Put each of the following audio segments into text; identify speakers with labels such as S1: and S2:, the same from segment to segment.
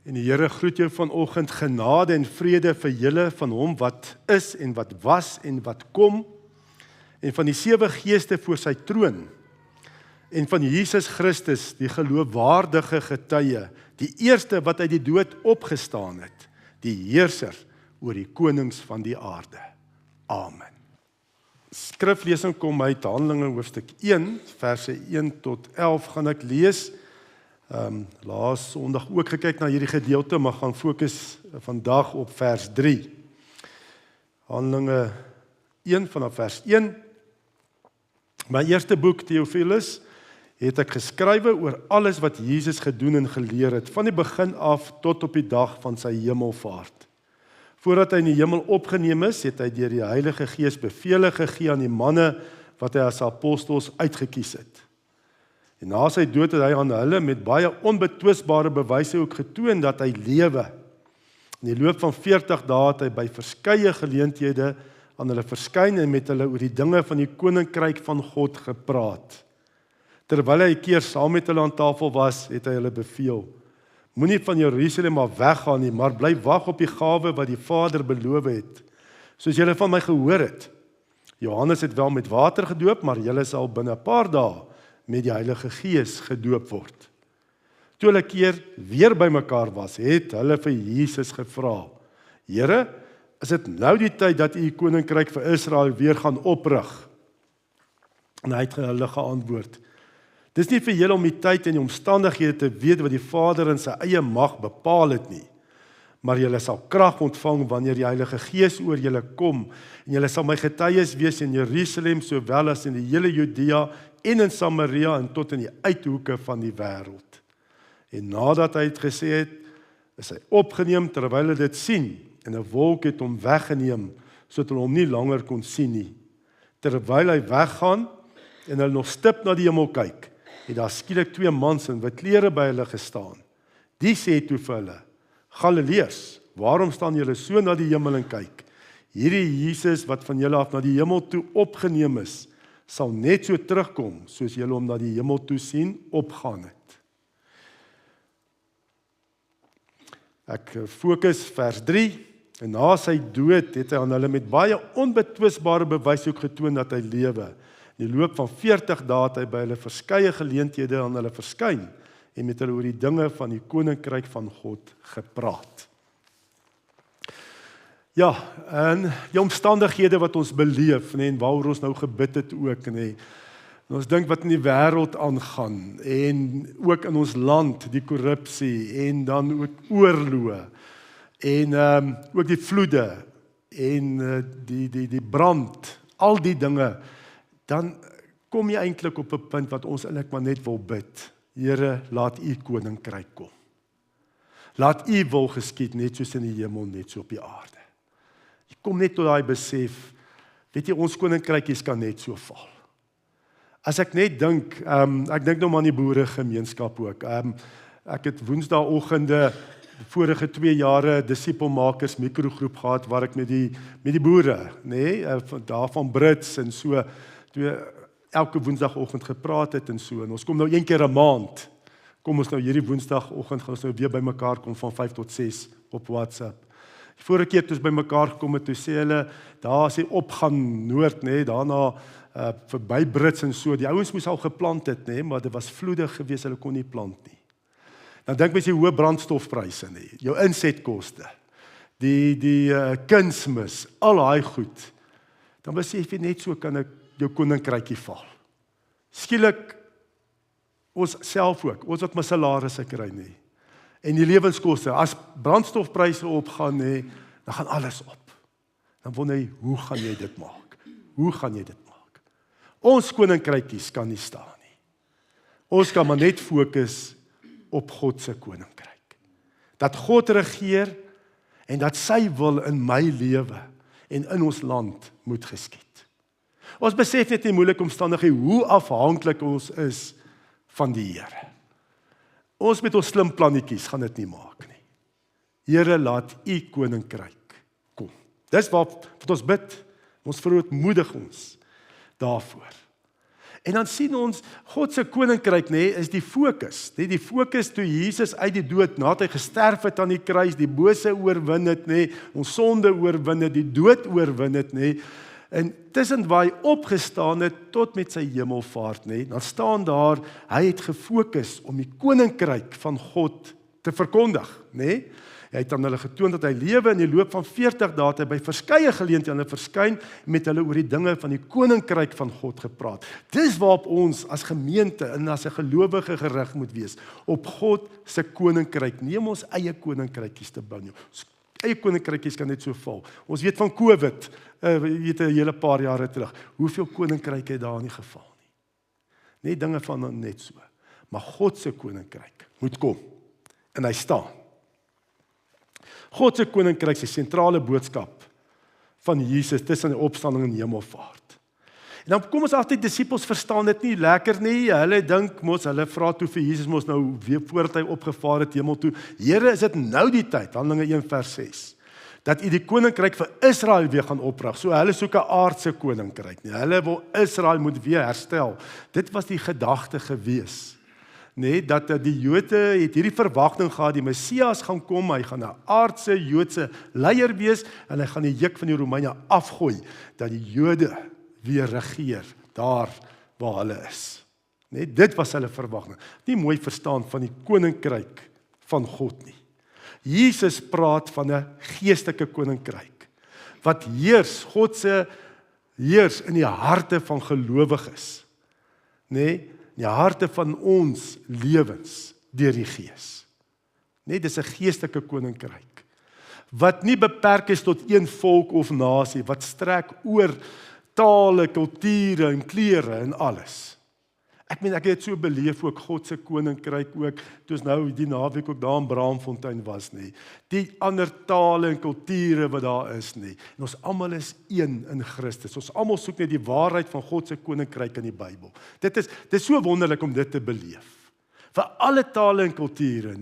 S1: En die Here groet jou vanoggend genade en vrede vir julle van hom wat is en wat was en wat kom, en van die 7 geeste voor sy troon, en van Jesus Christus, die geloofwaardige getuie, die eerste wat uit die dood opgestaan het, die heerser oor die konings van die aarde. Amen. Skriflesing kom uit Handelinge hoofstuk 1, verse 1 tot 11 gaan ek lees. Laas Sondag ook gekyk na hierdie gedeelte, maar gaan fokus vandag op vers 3. Handelinge 1 vanaf vers 1. My eerste boek, Theophilus, het ek geskrywe oor alles wat Jesus gedoen en geleer het, van die begin af tot op die dag van sy hemelvaart. Voordat hy in die hemel opgeneem is, het hy deur die Heilige Gees bevele gegee aan die manne wat hy as apostels uitgekies het. En na sy dood het hy aan hulle met baie onbetwisbare bewyse ook getoon dat hy lewe. In die loop van 40 dae het hy by verskeie geleenthede aan hulle verskyn en met hulle oor die dinge van die koninkryk van God gepraat. Terwyl hy 'n keer saam met hulle aan tafel was, het hy hulle beveel: Moenie van Jerusalem af weggaan nie, maar bly wag op die gawe wat die Vader beloof het, soos julle van my gehoor het. Johannes het wel met water gedoop, maar julle sal binne 'n paar dae met die Heilige Gees gedoop word. Toe hulle 'n keer weer bymekaar was, het hulle vir Jesus gevra: Here, is dit nou die tyd dat u die koninkryk vir Israel weer gaan oprig? En hy het hulle geantwoord: Dis nie vir julle om die tyd en die omstandighede te weet wat die Vader in sy eie mag bepaal het nie, maar julle sal krag ontvang wanneer die Heilige Gees oor julle kom, en julle sal my getuies wees in Jerusalem, sowel as in die hele Judea en in Samaria en tot in die uithoeke van die wêreld. En nadat hy het gesê het, is hy opgeneem terwyl hulle dit sien, en 'n wolk het hom weggeneem, sodat hulle hom nie langer kon sien nie. Terwyl hy weggaan en hulle nog stip na die hemel kyk, het daar skielik 2 mans in wit klere by hulle gestaan. Die sê toe vir hulle: Galileërs, waarom staan julle so na die hemel en kyk? Hierdie Jesus wat van julle af na die hemel toe opgeneem is, sal net so terugkom, soos julle hom na die hemel toe sien opgaan het. Ek fokus vers 3, en na sy dood het hy aan hulle met baie onbetwisbare bewyse ook getoon dat hy lewe. In die loop van 40 dae het hy by hulle verskeie geleenthede aan hulle verskyn en met hulle oor die dinge van die koninkryk van God gepraat. Ja, en die omstandighede wat ons beleef, en waaroor ons nou gebid het ook, en ons dink wat in die wêreld aangaan, en ook in ons land, die korrupsie, en dan ook oorloë, en ook die vloede, en die brand, al die dinge, dan kom jy eintlik op 'n punt wat ons eintlik maar net wil bid. Here, laat u koninkryk kom. Laat u wil geskied, net soos in die hemel, net so op die aarde. Jy kom net tot daai besef, weet jy, ons koninkrykies kan net so val. As ek net dink, ek dink nou aan die boeregemeenskap ook. Ek het woensdaeoggende vorige 2 jare disipelmakers mikrogroep gehad waar ek met die boere, daar van Brits en so, elke woensdagoggend gepraat het en so, en ons kom nou 1 keer 'n maand, kom ons nou hierdie woensdagoggend, gaan ons nou weer bymekaar kom van 5 tot 6 op WhatsApp. Die vorige keer toe ons bymekaar gekom het, toe sê hulle, daar is die opgaan noord, daarna verby Brits en so, die ouens moes al geplant het, maar dit was vloedig geweest, hulle kon nie plant nie. Dan dink mens die hoë brandstofpryse, jou insetkoste, die kunsmis, al daai goed, dan besef jy net so kan ek jou koninkrykie val. Skielik, ons self ook, ons wat my salarisse kry en die lewenskoste, as brandstofpryse opgaan dan gaan alles op. Dan wonder jy, hoe gaan jy dit maak? Hoe gaan jy dit maak? Ons koninkrykies kan nie staan nie. Ons kan maar net fokus op God se koninkryk. Dat God regeer en dat sy wil in my lewe en in ons land moet geskied. Ons besef net in moeilike omstandighede hoe afhanklik ons is van die Here. Ons met ons slim plannetjies gaan dit nie maak nie. Here, laat u koninkryk kom. Dis wat ons bid. Ons verootmoedig ons daarvoor. En dan sien ons, God se koninkryk, is die fokus. Die fokus toe Jesus uit die dood, nadat hy gesterf het aan die kruis, die bose oorwin het, ons sonde oorwin het, die dood oorwin het, en tussen waar hy opgestaan het tot met sy hemelvaart, dan staan daar, hy het gefokus om die koninkryk van God te verkondig, Hy het aan hulle getoon dat hy lewe in die loop van 40 dae het hy by verskeie geleenthede hulle verskyn met hulle oor die dinge van die koninkryk van God gepraat. Dis waarop ons as gemeente en as 'n gelowige gerig moet wees, op God se koninkryk, nie om ons eie koninkrykies te bou nie. Ons eie koninkrykies kan net so val. Ons weet van COVID, weet 'n hele paar jare terug, hoeveel koninkryke het daar nie geval nie. Net dinge van net so. Maar God se koninkryk moet kom en hy staan. God se koninkryk is die sentrale boodskap van Jesus tussen die opstanding en hemelvaart. En dan kom ons agter, die disippels verstaan dit nie lekker nie. Hulle dink mos, hulle vra toe vir Jesus mos nou weer voordat hy opgevaar het hemel toe. Here, is dit nou die tyd, Handelinge 1 vers 6, dat u die koninkryk vir Israel weer gaan oprig. So hulle soek 'n aardse koninkryk nie. Hulle wil Israel moet weer herstel. Dit was die gedagte gewees. Dat die Jode het hierdie verwagting gehad, die Messias gaan kom, hy gaan 'n aardse Joodse leier wees en hy gaan die juk van die Romeine afgooi, dat die Jode weer regeer daar waar hulle is. Dit was hulle verwagting. Nie mooi verstaan van die koninkryk van God nie. Jesus praat van 'n geestelike koninkryk wat heers, God se heers in die harte van gelowiges. Die harte van ons lewens deur die Gees. Dis 'n geestelike koninkryk wat nie beperk is tot een volk of nasie, wat strek oor tale, kulture en kleure en alles. Ek het dit so beleef ook, God se koninkryk ook, toe ons nou die naweek ook daar in Braamfontein was, die ander tale en kulture wat daar is, en ons almal is een in Christus, ons almal soek net die waarheid van God se koninkryk in die Bybel. Dit is so wonderlik om dit te beleef, vir alle tale en kulture,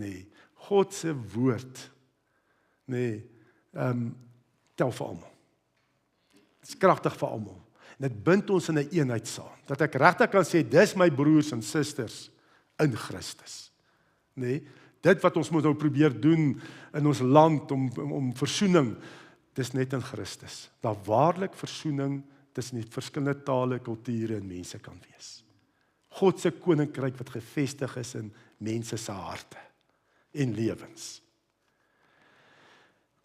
S1: God se woord, tel vir almal, dit is kragtig vir almal. Dit bind ons in 'n eenheid saam. Dat ek regtig kan sê, dis my broers en susters in Christus. Dit wat ons moet nou probeer doen in ons land om versoening, dis net in Christus. Daar waarlik versoening tussen die verskillende tale, kulture en mense kan wees. God se koninkryk wat gevestig is in mense se harte en lewens.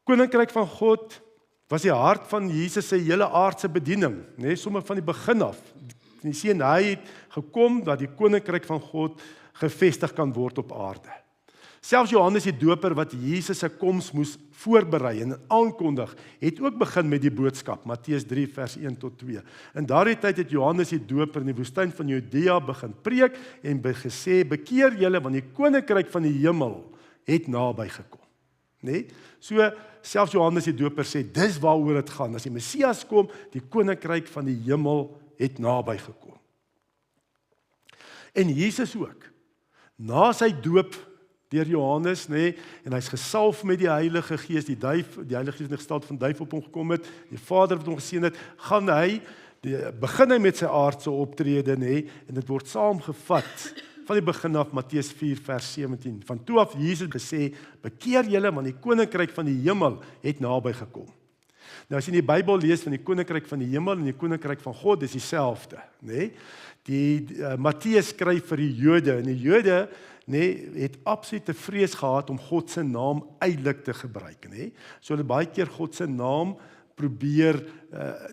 S1: Koninkryk van God was die hart van Jesus se hele aardse bediening, sommer van die begin af. Jy sien, hy het gekom dat die koninkryk van God gevestig kan word op aarde. Selfs Johannes die Doper wat Jesus se koms moes voorberei en aankondig, het ook begin met die boodskap, Matteus 3 vers 1 tot 2. In daardie tyd het Johannes die Doper in die woestyn van Judea begin preek en gesê, bekeer julle want die koninkryk van die hemel het naby gekom. So, selfs Johannes die Doper sê, dis waaroor dit gaan. As die Messias kom, die koninkryk van die hemel het naby gekom. En Jesus ook, na sy doop deur Johannes, en hy's gesalf met die Heilige Gees, die Heilige Gees in die gestalte van duif op hom gekom het, die Vader wat hom geseën het, gaan hy, begin hy met sy aardse optrede, en dit word saamgevat, van die begin af, Matteus 4 vers 17, van toe af Jesus gesê, bekeer julle, want die koninkryk van die hemel het naby gekom. Nou as jy in die Bybel lees van die koninkryk van die hemel en die koninkryk van God, is dieselfde, Matteus skryf vir die Jode, en die Jode, het absoluut 'n vrees gehad om God se naam uitelik te gebruik, So hulle baie keer God se naam probeer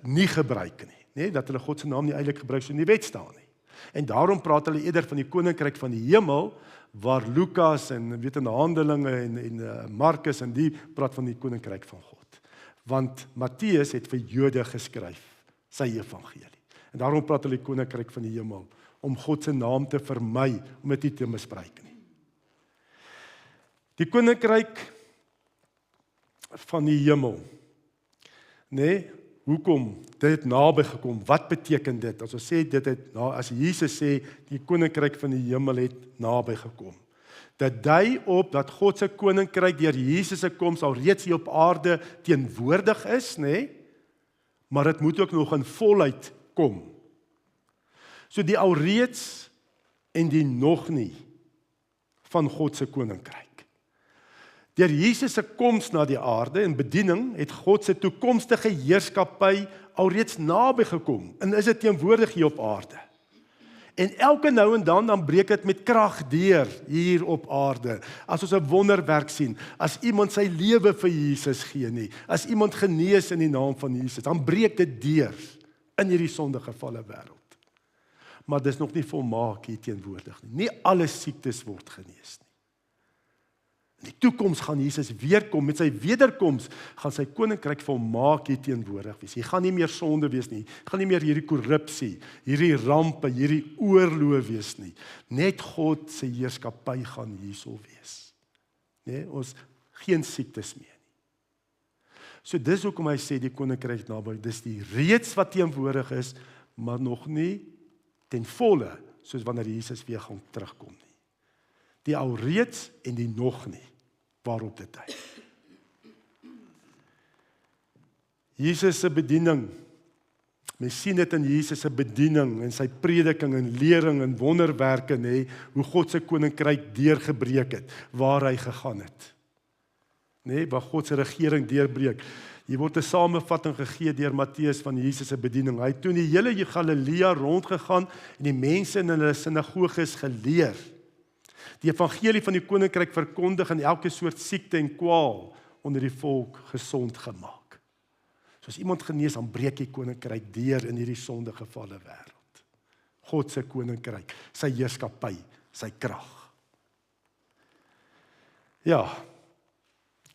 S1: nie gebruik nie, dat hulle God se naam nie uitelik gebruik so in die wet staan nie. En daarom praat hulle eerder van die koninkryk van die hemel, waar Lukas en in Handelinge en Markus en die praat van die koninkryk van God. Want Matteus het vir Jode geskryf, sy evangelie. En daarom praat hulle die koninkryk van die hemel, om God se naam te vermy, om dit nie te misbruik nie. Die koninkryk van die hemel, hoekom? Dit het naby gekom. Wat beteken dit? As ons sê dit het, as Jesus sê die koninkryk van die hemel het naby gekom. Dit dui op dat God se koninkryk deur Jesus se koms al reeds hier op aarde teenwoordig is, maar dit moet ook nog in volheid kom. So die alreeds en die nog nie van God se koninkryk. Deur Jesus se koms na die aarde en bediening het God se toekomstige heerskappy alreeds naby gekom en is dit teenwoordig hier op aarde. En elke nou en dan breek dit met krag deur hier op aarde. As ons 'n wonderwerk sien, as iemand sy lewe vir Jesus gee nie, as iemand genees in die naam van Jesus, dan breek dit deur in hierdie sondegevalle wêreld. Maar dis nog nie volmaak hier teenwoordig nie. Nie alle siektes word genees nie. In die toekoms gaan Jesus weerkom, met sy wederkoms gaan sy koninkryk volmaak hier teenwoordig wees. Hy gaan nie meer sonde wees nie, gaan nie meer hierdie korrupsie, hierdie rampe, hierdie oorloë wees nie. Net God se heerskappy gaan hierso wees. Nee, ons geen siektes meer nie. So dis hoekom hy sê die koninkryk naby, dis die reeds wat teenwoordig is, maar nog nie ten volle, soos wanneer Jesus weer gaan terugkom nie. Die alreeds en die nog nie. Waarop dit dui. Jesus se bediening. Mens sien dit in Jesus se bediening en sy prediking en lering en wonderwerke nê, hoe God se koninkryk deurgebreek het, waar hy gegaan het. Nê, waar God se regering deurbreek. Hier word 'n samevatting gegee deur Matteus van Jesus se bediening. Hy het toe in die hele Galilea rondgegaan en die mense in hulle sinagoges geleer. Die evangelie van die koninkryk verkondig en elke soort siekte en kwaal onder die volk gesond gemaak. So as iemand genees, dan breek die koninkryk deur in hierdie sondegevalle wêreld. God se koninkryk, sy heerskappy, sy krag. Ja,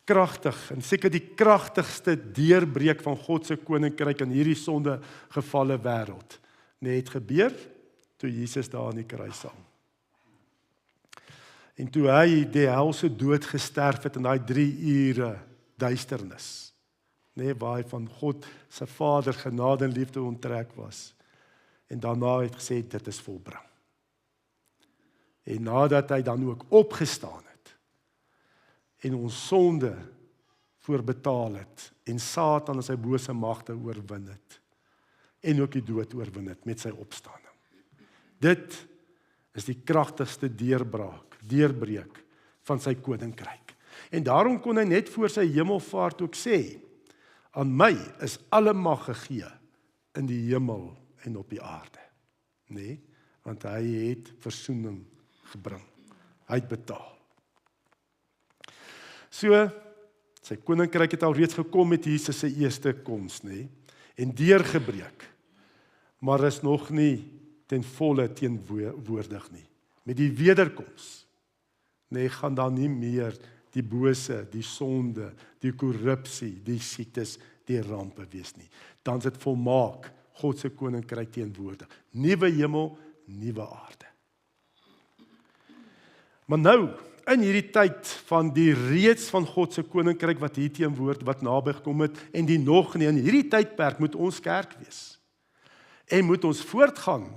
S1: kragtig en seker die kragtigste deurbreek van God se koninkryk in hierdie sondegevalle wêreld. Net gebeur toe Jesus daar aan die kruis hang. En toe hy die helse dood gesterf het in daai 3 ure duisternis, waar hy van God se Vader genade en liefde onttrek was, en daarna het gesê, dit is volbring. En nadat hy dan ook opgestaan het, en ons sonde voorbetaal het, en Satan en sy bose magte oorwin het, en ook die dood oorwin het met sy opstanding. Dit is die kragtigste deurbreek van sy koninkryk. En daarom kon hy net voor sy hemelvaart ook sê, aan my is alle mag gegee in die hemel en op die aarde. Nee, want hy het versoening gebring. Hy het betaal. So, sy koninkryk het alreeds gekom met Jesus se eerste koms, en deurgebreek, maar is nog nie ten volle teenwoordig nie. Met die wederkoms, gaan dan nie meer die bose, die sonde, die korrupsie, die siektes, die rampe wees nie. Dan is dit volmaak, God se koninkryk teenwoordig. Nuwe hemel, nuwe aarde. Maar nou, in hierdie tyd van die reeds van God se koninkryk wat hier teenwoordig, wat naby gekom het, en die nog nie, in hierdie tydperk moet ons kerk wees. En moet ons voortgaan,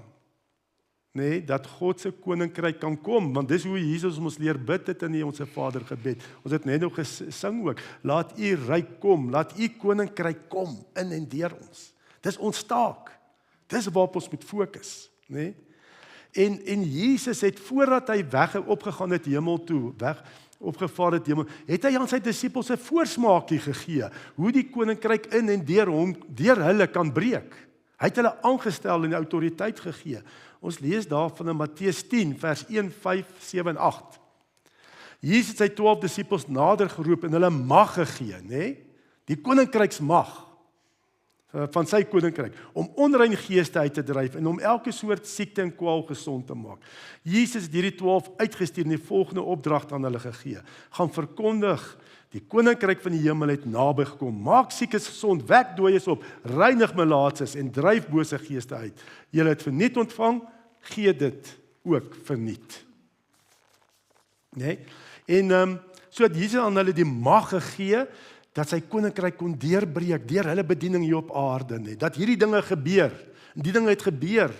S1: dat God se koninkryk kan kom, want dis hoe Jesus ons leer bid het in ons Vader gebed. Ons het net nog gesing ook, laat u ryk kom, laat u koninkryk kom in en deur ons. Dis ons taak. Dis waarop ons moet fokus, En Jesus het voordat hy opgegaan het hemel toe, opgevaar het hemel, het hy aan sy disippels 'n voorsmaakie gegee, hoe die koninkryk in en deur hulle kan breek. Hy het hulle aangestel en die autoriteit gegee. Ons lees daarvan in Matteus 10, vers 1, 5, 7 en 8. Jesus het sy 12 disippels nader geroep en hulle mag gegee, die koninkryksmag van sy koninkryk, om onrein geeste uit te dryf en om elke soort siekte en kwaal gesond te maak. Jesus het hierdie 12 uitgestuur en die volgende opdrag aan hulle gegee. Gaan verkondig, die koninkryk van die hemel het naby gekom. Maak siekes gesond, wek dooies op, reinig melaatses en dryf bose geeste uit. Julle het verniet ontvang, gee dit ook verniet. En so het Jesus aan hulle die mag gegee, dat sy koninkryk kon deurbreek, deur hulle bediening hier op aarde, dat hierdie dinge gebeur, en die dinge het gebeur,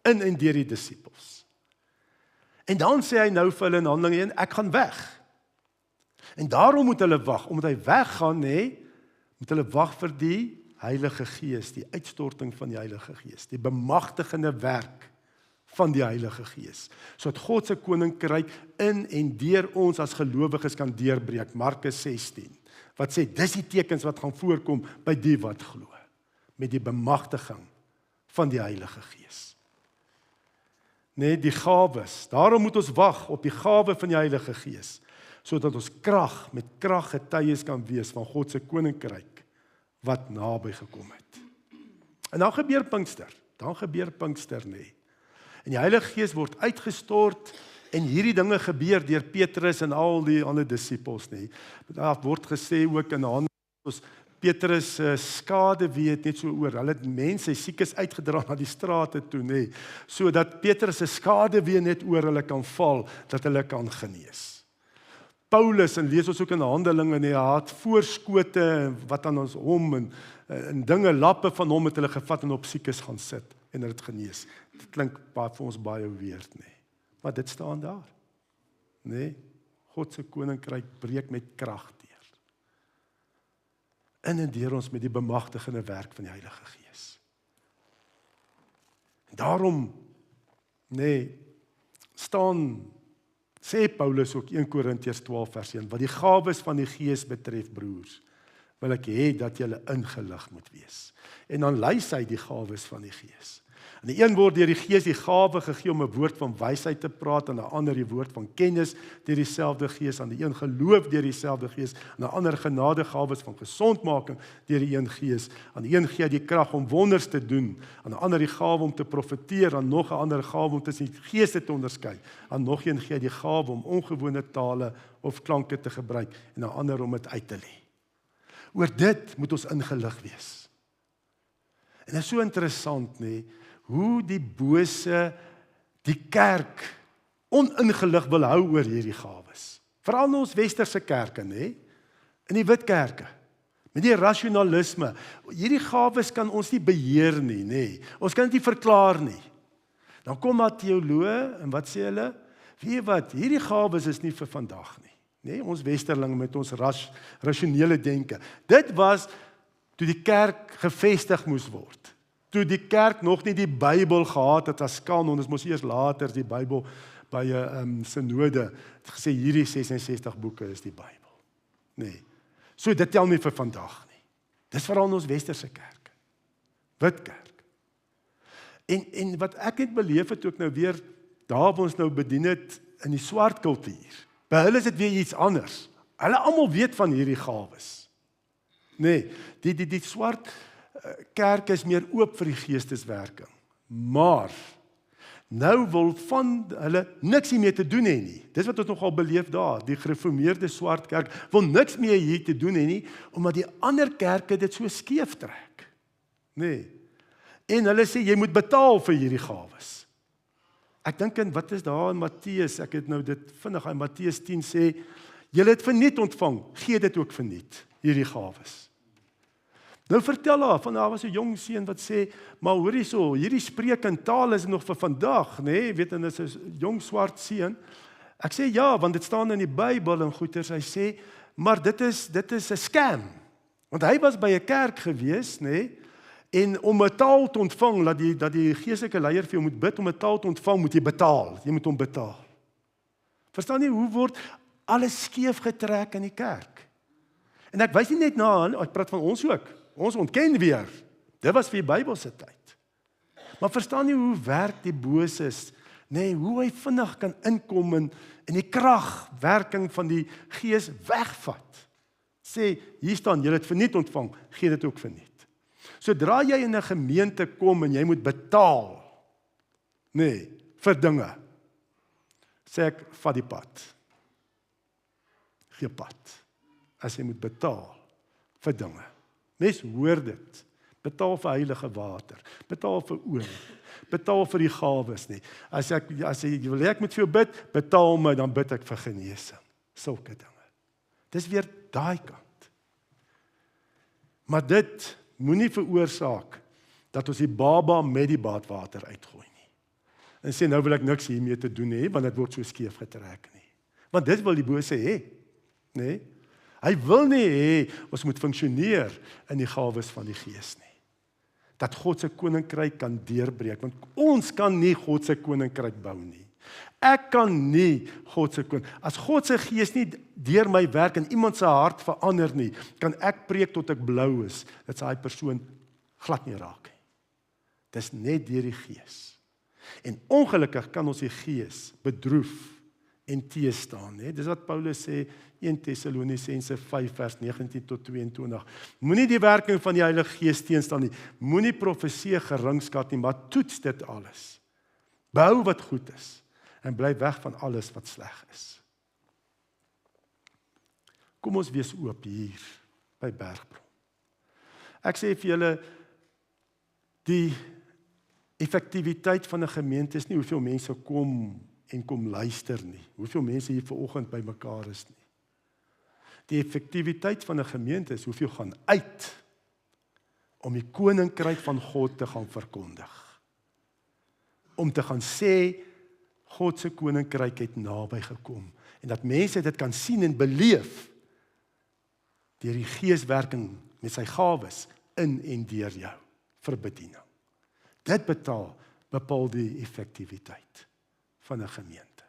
S1: in en deur die disippels. En dan sê hy nou vir hulle in Handelinge 1, ek gaan weg. En daarom moet hulle wag, omdat hy weggaan, moet hulle wag vir die Heilige Gees, die uitstorting van die Heilige Gees, die bemagtigende werk van die Heilige Gees, sodat God se koninkryk in en deur ons as gelowiges kan deurbreek. Markus 16, wat sê, dis die tekens wat gaan voorkom by die wat glo, met die bemagtiging van die Heilige Gees. Nee, die gawes, daarom moet ons wag op die gawe van die Heilige Gees, sodat ons met krag getuies kan wees van God se koninkryk, wat naby gekom het. En dan gebeur Pinkster, nee. En die Heilige Gees word uitgestort, en hierdie dinge gebeur deur Petrus en al die ander disippels, nee. Daar word gesê ook in Handelinge, Petrus skade weet net so oor, hulle het mense, siekes uitgedra na die strate toe, nee, sodat Petrus se skade weer net oor hulle kan val, dat hulle kan genees. Paulus, en lees ons ook in Handelinge, nee, hy het voorskote wat aan ons hom, en dinge, lappe van hom het hulle gevat en op siekes gaan sit, en het genees. Dit klink vir ons baie weird, nee. Maar dit staan daar. Nee, God se koninkryk breek met krag deur. In en deur ons met die bemagtigende werk van die Heilige Gees. Daarom, nee, sê Paulus ook 1 Korintiërs 12 vers 1, wat die gawes van die Gees betref, broers, wil ek hê dat julle ingelig moet wees. En dan lys hy die gawes van die Gees. En die een word deur die Gees die gawe gegee om 'n woord van wysheid te praat, en 'n ander die woord van kennis deur dieselfde Gees, aan die een geloof deur dieselfde Gees, en 'n ander genadegawes van gesondmaking deur die een Gees, aan die een gee hy die krag om wonders te doen, aan 'n ander die gawe om te profeteer, aan nog 'n ander gawe om tussen die geeste te onderskei, aan nog een gee hy die gawe om ongewone tale of klanke te gebruik, en 'n ander om dit uit te lê. Oor dit moet ons ingelig wees. En dit is so interessant, nee, hoe die bose die kerk oningelig wil hou oor hierdie gawes. Veral in ons westerse kerke, nee, in die wit kerke, met die rasionalisme. Hierdie gawes kan ons nie beheer nie, nee. Ons kan dit nie verklaar nie. Dan kom maar teoloë, en wat sê hulle? Weet jy wat, hierdie gawes is nie vir vandag nie. Nee, ons westerlinge met ons rasionele denke. Dit was toe die kerk gevestig moes word. Toe die kerk nog nie die Bybel gehad het as kanon, ons moes eers later die Bybel by 'n synode gesê hierdie 66 boeke is die Bybel. Nee. So dit tel nie vir vandag nie. Dis veral in ons westerse kerk. Wit kerk. En wat ek het beleef het ook nou weer daar waar ons nou bedien het in die swart kultuur. By hulle is dit weer iets anders. Hulle almal weet van hierdie gawes. Nee, die swart kerk is meer oop vir die geesteswerking. Maar nou wil van hulle niks meer te doen hê nie. Dis wat ons nogal beleef daar. Die gereformeerde swart kerk wil niks meer hier te doen hê nie, omdat die ander kerke dit so skeef trek. Nee. En hulle sê jy moet betaal vir hierdie gawes. Ek dink in wat is daar in Matteus, ek het nou dit vinnig in Matteus 10 sê, julle het verniet ontvang, gee dit ook verniet, hierdie gawes. Nou vertel haar, van daar was 'n jong seun wat sê, maar hoor hierso, hierdie spreek in taal is nog vir vandag, nee, weet en dit is 'n jong swart seun. Ek sê ja, want dit staan in die Bybel en goeters, hy sê, maar dit is 'n scam. Want hy was by 'n kerk gewees, nee, en om 'n taal te ontvang, dat die geestelike leier vir jou moet bid, om 'n taal te ontvang, moet jy betaal. Jy moet hom betaal. Verstaan jy, hoe word alles skeef getrek in die kerk? En ek wys nie net na, ek praat van ons ook. Ons ontken weer. Dit was vir die Bybelse tyd. Maar verstaan jy hoe werk die boses? Nee, hoe hy vinnig kan inkom en die kragwerking van die Gees wegvat. Sê, hier staan, jy het verniet ontvang, gee dit ook verniet. Sodra jy in 'n gemeente kom en jy moet betaal, nee, vir dinge, sê ek, vat die pad. Gee pad. As jy moet betaal vir dinge. Mens hoor dit. Betaal vir heilige water. Betaal vir olie. Betaal vir die gawes nie. As jy wil ek moet vir jou bid, betaal my, dan bid ek vir genesing. Sulke dinge. Dis weer daai kant. Maar dit moenie veroorsaak dat ons die baba met die badwater uitgooi nie. En sê nou wil ek niks hiermee te doen hê, want dit word so skeef getrek nie. Want dit wil die bose hê. Nee. Hy wil nie hê ons moet funksioneer in die gawes van die Gees nie. dat God se koninkryk kan deurbreek, want ons kan nie God se koninkryk bou nie. Ek kan nie God se as God se gees nie deur my werk in iemand se hart verander nie, kan ek preek tot ek blou is, dat sy persoon glad nie raak nie. Dis net deur die gees. En ongelukkig kan ons die gees bedroef en teestaan, hè? Dis wat Paulus sê 1 Tessalonisense 5 vers 19 tot 22. Moenie die werking van die Heilige Gees teenstaan nie. Moenie profesie geringskat nie, maar toets dit alles. Behou wat goed is en bly weg van alles wat sleg is. Kom ons wees oop hier by Bergbron. Ek sê vir julle, die effektiwiteit van 'n gemeente is nie hoeveel mense kom luister nie. Hoeveel mense hier vanoggend by mekaar is nie. Die effektiwiteit van 'n gemeente is hoeveel gaan uit om die koninkryk van God te gaan verkondig. Om te gaan sê God se koninkryk het naby gekom en dat mense dit kan sien en beleef deur die geeswerking met sy gawes in en deur jou vir bediening. Dit bepaal die effektiwiteit van 'n gemeente.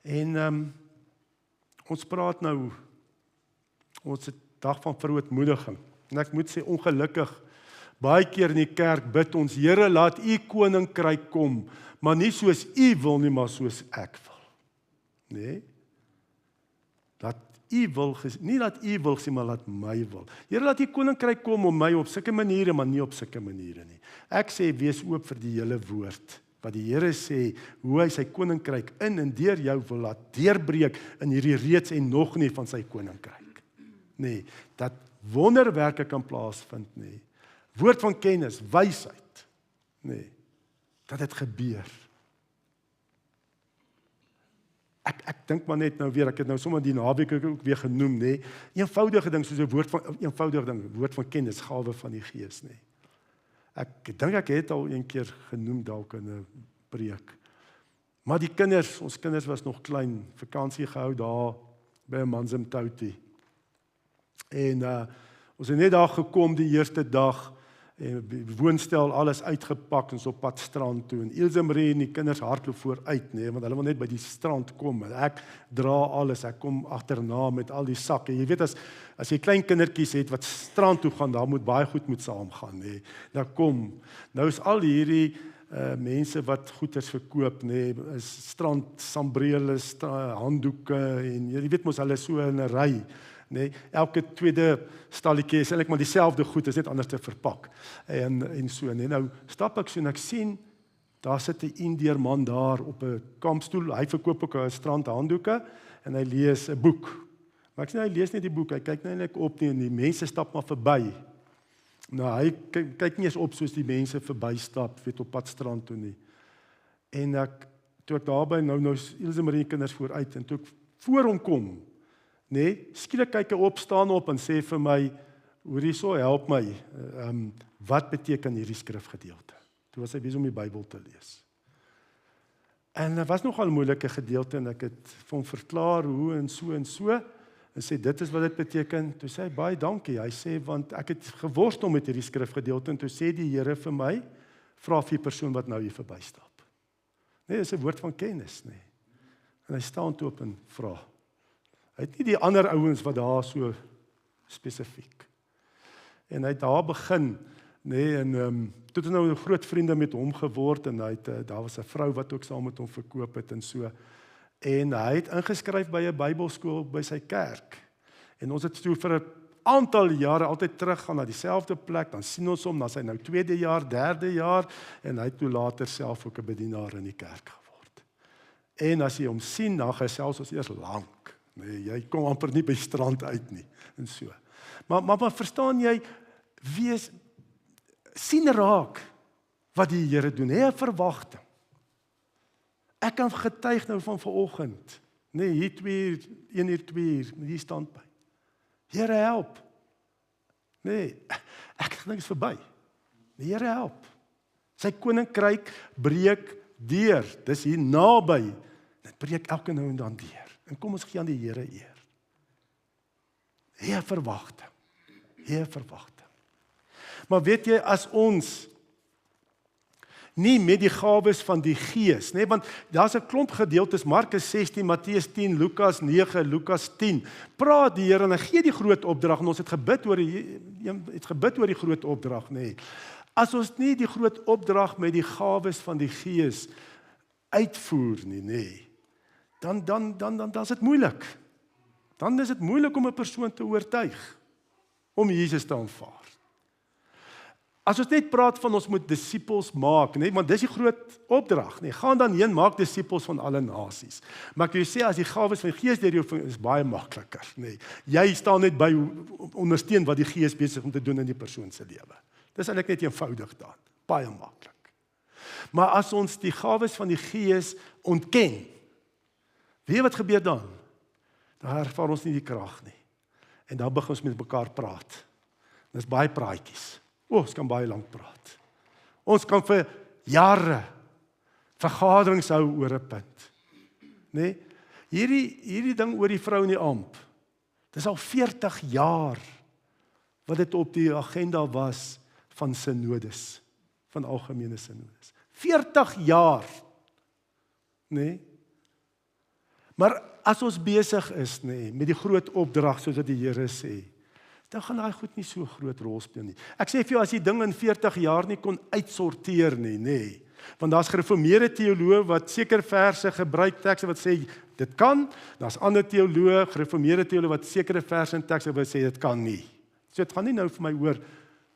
S1: En ons praat nou, ons het dag van verootmoediging, en ek moet sê ongelukkig, baie keer in die kerk bid ons, Here laat u koninkryk kom, maar nie soos u wil nie, maar soos ek wil. Nee? Nie laat u wil sê, maar laat my wil. Here laat u koninkryk kom om my op sulke maniere, maar nie op sulke maniere nie. Ek sê wees oop vir die hele woord, wat die Here sê, hoe hy sy koninkryk in en deur jou wil laat deurbreek in hierdie reeds en nog nie van sy koninkryk. Nee, dat wonderwerke kan plaasvind nie. Woord van kennis, wysheid. Nee, dat dit gebeur. Ek dink maar net nou weer, ek het nou sommer die naweek ook weer genoem, nê. Eenvoudige ding soos 'n woord van kennis, gawe van die Gees, nê. Ek dink ek het al een keer genoem dalk in 'n preek. Maar die kinders, ons kinders was nog klein, vakansie gehou daar by 'n Manzimtouti. En ons het net daar gekom die eerste dag en woonstel alles uitgepak en so op pad strand toe en Ilse Marie en die kinders hardloop vooruit, nee, want hulle wil net by die strand kom en ek dra alles, ek kom agterna met al die sakke. Jy weet as jy klein kindertjies het wat strand toe gaan, daar moet baie goed saamgaan, nee. Nou is al hierdie mense wat goeders verkoop, nee, is strand sambrele, handdoeke en jy weet mos hulle so in 'n ry. Nee, elke tweede stalletjie is eintlik maar dieselfde goed, is net anders te verpak. En so, nee, nou stap ek so en ek sien, daar sit 'n Indiër man daar op 'n kampstoel, hy verkoop ook 'n strandhanddoeke en hy lees 'n boek. Maar ek sien hy lees net die boek, hy kyk nou net op nie en die mense stap maar verby. Nou hy kyk nie eens op soos die mense verbystap, weet op pad strand toe nie. En toe ek daarby nou is Ilse Marie kinders vooruit en toe ek voor hom kom, nee, skielik kyk hy op, staan op en sê vir my, hoor hierso, help my, wat beteken hierdie skrifgedeelte? Toe was hy besig om die Bybel te lees. En dit was nogal 'n moeilike gedeelte en ek het vir hom verklaar hoe en so en sê dit is wat dit beteken. Toe sê hy baie dankie. Hy sê want ek het geworstel met hierdie skrifgedeelte en toe sê die Here vir my, vra vir die persoon wat nou hier verbystap. Nee, dis 'n woord van kennis, nee. En hy staan toe op en vra. Hy het nie die ander ouens wat daar so spesifiek. En hy het daar begin, nee, en toe het nou 'n groot vriende met hom geword en daar was 'n vrou wat ook saam met hom verkoop het en so. En hy het ingeskryf by 'n Bybelskool by sy kerk. En ons het toe vir 'n aantal jare altyd teruggaan na dieselfde plek, dan sien ons hom, dan is hy nou 2de jaar, 3de jaar en hy het toe later self ook 'n bedienaar in die kerk geword. En as jy hom sien, dan gesels ons eers lank. Nee, jy kom amper nie by strand uit nie en so. Maar verstaan jy, sien raak wat die Here doen, hê 'n verwagting. Ek kan getuig nou van vanoggend, nee, hier 1 uur, 2 uur, met die standby. Here help. Nee, ek dink dit is verby. Die Here help. Sy koninkryk breek deur. Dis hier naby. Dit breek elke nou en dan deur. En kom ons gee aan die Here eer. Hê 'n verwagting. Hê 'n verwagting. Maar weet jy, as ons nie met die gawes van die Gees, nee, want daar's 'n klomp gedeeltes, Markus 16, Matteus 10, Lukas 9, Lukas 10, praat die Here en hy gee die groot opdrag, en ons het gebid oor die groot opdrag, nee. As ons nie die groot opdrag met die gawes van die Gees uitvoer nie, nee, dan is dit moeilik. Dan is dit moeilik om 'n persoon te oortuig om Jesus te aanvaar. As ons net praat van ons moet disippels maak, nee, want dis die groot opdrag, nee, gaan dan heen, maak disippels van alle nasies. Maar ek wil sê, as die gawes van die Gees deur jou is baie makliker, nee. Jy staan net by ondersteun wat die Gees besig om te doen in die persoon se lewe. Dis eintlik net eenvoudig dan, baie maklik. Maar as ons die gawes van die Gees ontken, weet jy wat gebeur dan? Dan ervaar ons nie die krag nie. En dan begin ons met mekaar praat. Dis baie praatjies. Ons kan baie lank praat. Ons kan vir jare vergaderings hou oor 'n punt. Nee? Hierdie ding oor die vrou in die amp. Dis al 40 jaar wat dit op die agenda was van synodes, van algemene synodes. 40 jaar. Nee? Maar as ons besig is, nee, met die groot opdrag soos wat die Here sê, dan gaan daai goed nie so groot rol speel nie. Ek sê vir jou, as die ding in 40 jaar nie kon uitsorteer nie, nee. Want daar's gereformeerde teoloë wat seker verse gebruik, tekste wat sê dit kan, daar's ander teoloë, gereformeerde teoloë wat sekere verse en tekste wat sê dit kan nie. So dit gaan nie nou vir my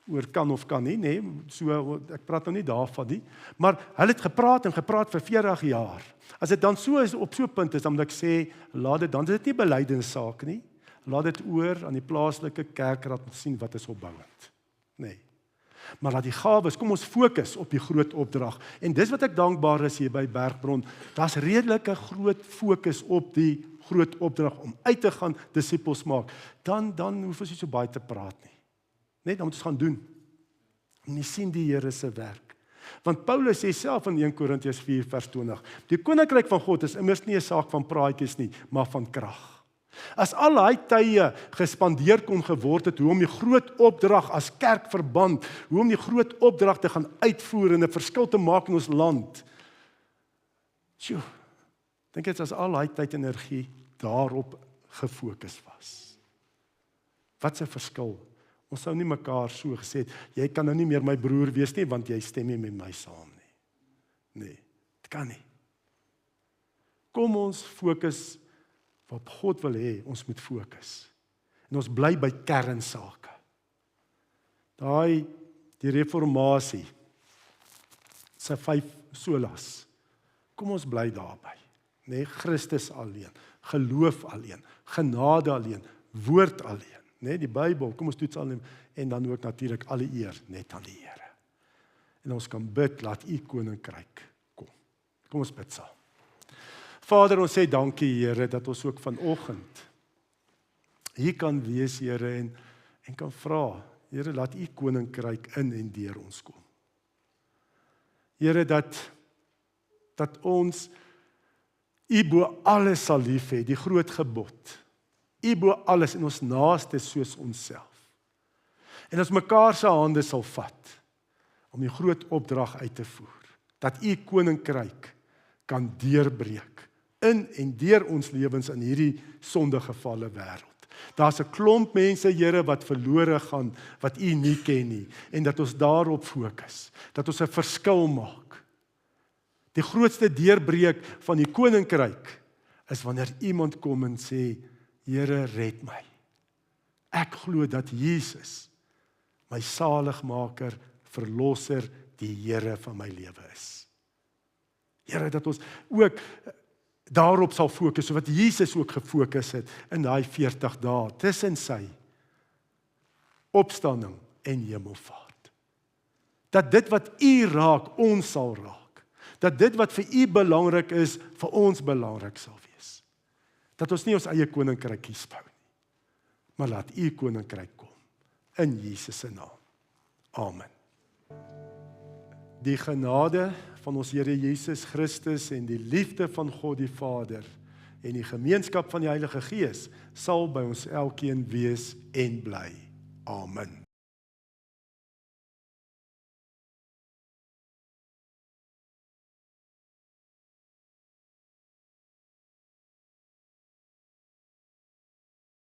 S1: oor kan of kan nie, nee, so ek praat nou nie daarvan nie, maar hulle het gepraat vir 40 jaar. As dit dan so is op so 'n punt is, dan moet ek sê, laat dit dan, dit is nie belydensaak nie. Laat dit oor aan die plaaslike kerkraad om sien wat is opbouend. Nee. Maar laat die gawes, kom ons fokus op die groot opdrag. En dis wat ek dankbaar is hier by Bergbron. Daar's redelike groot fokus op die groot opdrag om uit te gaan disippels maak. Dan hoef ons nie so baie te praat nie. Net dan moet ons gaan doen. En jy sien die Here se werk. Want Paulus sê self in 1 Korintiërs 4 vers 20, die koninkryk van God is immers nie 'n saak van praatjies nie, maar van krag. As al daai tye gespandeer kon geword het, hoe om die groot opdrag as kerkverband, hoe om die groot opdrag te gaan uitvoer en 'n verskil te maak in ons land. Sjoe, dink dit as al daai tyd en energie daarop gefokus was. Wat 'n verskil. Ons sou nie mekaar so gesê het, jy kan nou nie meer my broer wees nie, want jy stem nie met my saam nie. Nee, dit kan nie. Kom ons fokus wat God wil hê, ons moet fokus. En ons bly by kernsake. Die reformatie, se 5 solas. Kom ons bly daarby. Nee, Christus alleen, geloof alleen, genade alleen, woord alleen. Nee, die Bybel, kom ons toets alleen, en dan ook natuurlik alle eer net aan die Here. En ons kan bid, laat U koninkryk kom. Kom ons bid saam. Vader, ons sê dankie, Here, dat ons ook vanoggend hier kan wees, Here, en kan vra, Here, laat U koninkryk in en deur ons kom. Here, dat ons U bo alles sal lief hê, die groot gebod. U bo alles in ons naaste soos onsself. En ons mekaar se hande sal vat om die groot opdrag uit te voer. Dat U koninkryk kan deurbreek in en deur ons lewens in hierdie sondegevalle wêreld. Daar's 'n klomp mense, Here, wat verlore gaan, wat U nie ken nie, en dat ons daarop fokus, dat ons 'n verskil maak. Die grootste deurbreek van die koninkryk is wanneer iemand kom en sê, Here, red my. Ek glo dat Jesus my saligmaker, verlosser, die Here van my lewe is. Here, dat ons ook daarop sal fokus, so wat Jesus ook gefokus het in daai 40 dae tussen sy opstanding en hemelvaart. Dat dit wat U raak, ons sal raak. Dat dit wat vir U belangrik is, vir ons belangrik sal wees. Dat ons nie ons eie koninkryk kies bou nie, maar laat U koninkryk kom, in Jesus se naam. Amen. Die genade van ons Here Jesus Christus en die liefde van God die Vader en die gemeenskap van die Heilige Gees sal by ons elkeen wees en bly. Amen.